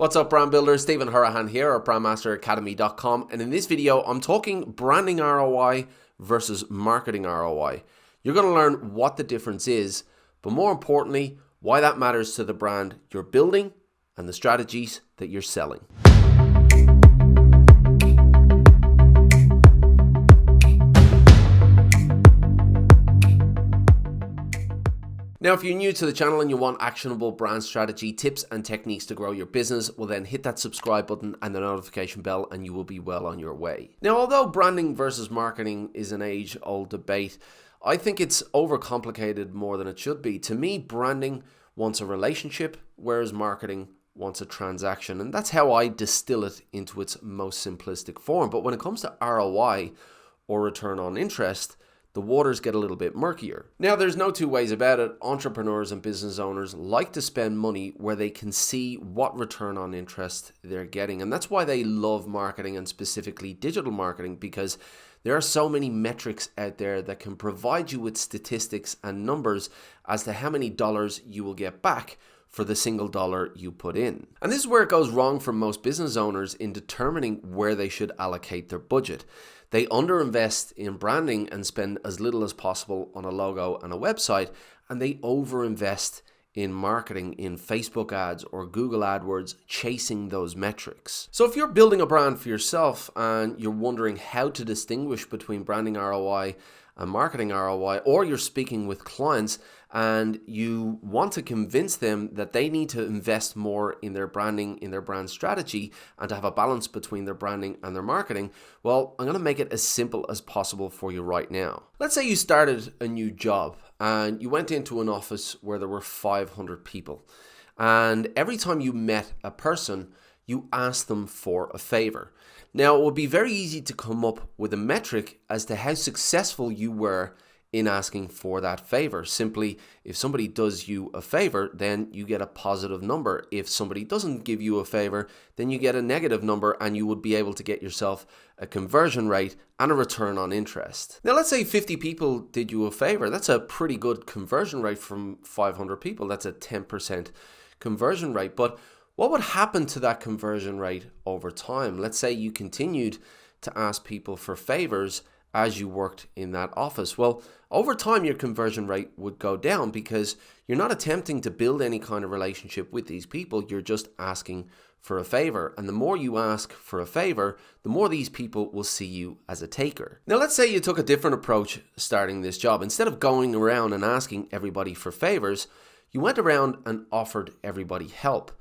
What's up, brand builders? Stephen Hurahan here at BrandMasterAcademy.com, and in this video I'm talking branding ROI versus marketing ROI. You're going to learn what the difference is, but more importantly, why that matters to the brand you're building and the strategies that you're selling. Now, if you're new to the channel and you want actionable brand strategy, tips and techniques to grow your business, well then hit that subscribe button and the notification bell and you will be well on your way. Now, although branding versus marketing is an age-old debate, I think it's overcomplicated more than it should be. To me, branding wants a relationship, whereas marketing wants a transaction. And that's how I distill it into its most simplistic form. But when it comes to ROI, or return on interest, the waters get a little bit murkier. Now, there's no two ways about it. Entrepreneurs and business owners like to spend money where they can see what return on interest they're getting. And that's why they love marketing, and specifically digital marketing, because there are so many metrics out there that can provide you with statistics and numbers as to how many dollars you will get back for the single dollar you put in. And this is where it goes wrong for most business owners in determining where they should allocate their budget. They underinvest in branding and spend as little as possible on a logo and a website, and they overinvest in marketing, in Facebook ads or Google AdWords, chasing those metrics. So if you're building a brand for yourself and you're wondering how to distinguish between branding ROI and marketing ROI, or you're speaking with clients and you want to convince them that they need to invest more in their branding, in their brand strategy, and to have a balance between their branding and their marketing, well, I'm going to make it as simple as possible for you right now. Let's say you started a new job and you went into an office where there were 500 people, and every time you met a person, you asked them for a favor. Now, it would be very easy to come up with a metric as to how successful you were in asking for that favor. Simply, if somebody does you a favor, then you get a positive number. If somebody doesn't give you a favor, then you get a negative number, and you would be able to get yourself a conversion rate and a return on interest. Now, let's say 50 people did you a favor. That's a pretty good conversion rate from 500 people. That's a 10% conversion rate. But what would happen to that conversion rate over time? Let's say you continued to ask people for favors as you worked in that office. Well, over time, your conversion rate would go down because you're not attempting to build any kind of relationship with these people. You're just asking for a favor. And the more you ask for a favor, the more these people will see you as a taker. Now, let's say you took a different approach starting this job. Instead of going around and asking everybody for favors, you went around and offered everybody help.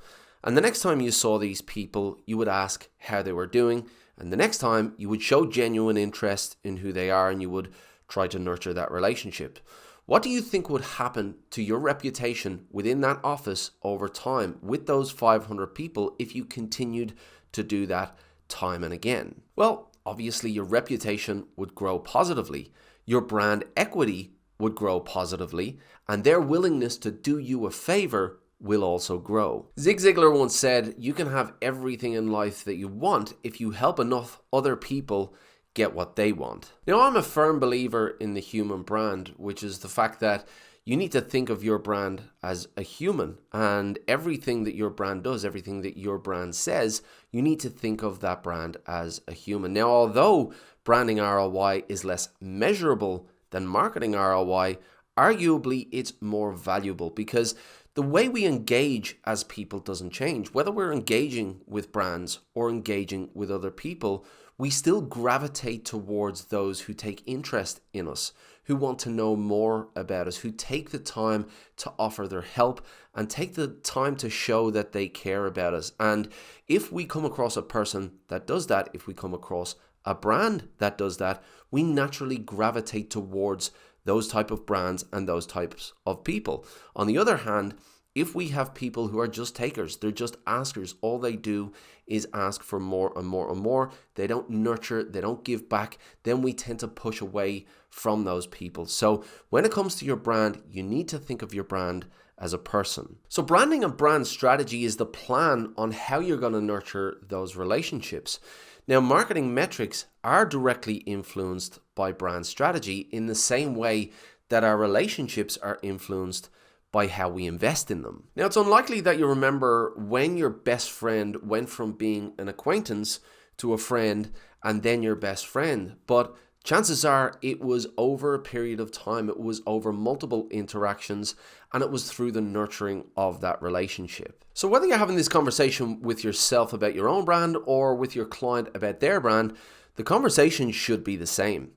And the next time you saw these people, you would ask how they were doing. And the next time you would show genuine interest in who they are, and you would try to nurture that relationship. What do you think would happen to your reputation within that office over time with those 500 people if you continued to do that time and again? Well, obviously your reputation would grow positively. Your brand equity would grow positively, and their willingness to do you a favor will also grow. Zig Ziglar once said, you can have everything in life that you want if you help enough other people get what they want. Now, I'm a firm believer in the human brand, which is the fact that you need to think of your brand as a human, and everything that your brand does, everything that your brand says, you need to think of that brand as a human. Now, although branding ROI is less measurable than marketing ROI, arguably it's more valuable because the way we engage as people doesn't change. Whether we're engaging with brands or engaging with other people, we still gravitate towards those who take interest in us, who want to know more about us, who take the time to offer their help and take the time to show that they care about us. And if we come across a person that does that, if we come across a brand that does that, we naturally gravitate towards those type of brands and those types of people. On the other hand, if we have people who are just takers, they're just askers, all they do is ask for more and more and more, they don't nurture, they don't give back, then we tend to push away from those people. So when it comes to your brand, you need to think of your brand as a person. So branding and brand strategy is the plan on how you're going to nurture those relationships. Now, marketing metrics are directly influenced by brand strategy in the same way that our relationships are influenced by how we invest in them. Now, it's unlikely that you remember when your best friend went from being an acquaintance to a friend and then your best friend, but chances are it was over a period of time, it was over multiple interactions, and it was through the nurturing of that relationship. So whether you're having this conversation with yourself about your own brand or with your client about their brand, the conversation should be the same.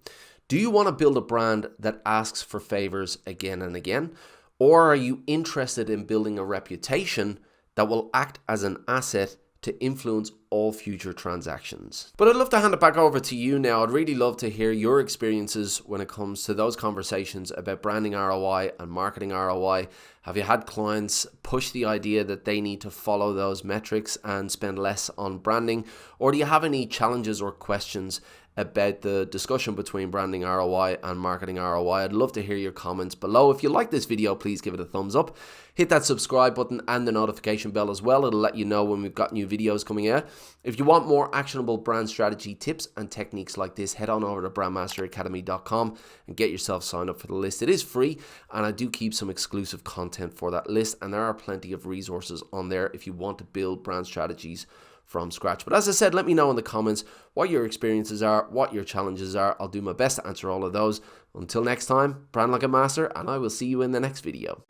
Do you want to build a brand that asks for favors again and again? Or are you interested in building a reputation that will act as an asset to influence all future transactions? But I'd love to hand it back over to you now. I'd really love to hear your experiences when it comes to those conversations about branding ROI and marketing ROI. Have you had clients push the idea that they need to follow those metrics and spend less on branding? Or do you have any challenges or questions about the discussion between branding ROI and marketing ROI? I'd love to hear your comments below. If you like this video, please give it a thumbs up. Hit that subscribe button and the notification bell as well. It'll let you know when we've got new videos coming out. If you want more actionable brand strategy tips and techniques like this, head on over to BrandMasterAcademy.com and get yourself signed up for the list. It is free, and I do keep some exclusive content for that list, and there are plenty of resources on there if you want to build brand strategies from scratch. But as I said, let me know in the comments what your experiences are, what your challenges are. I'll do my best to answer all of those. Until next time, brand like a master, and I will see you in the next video.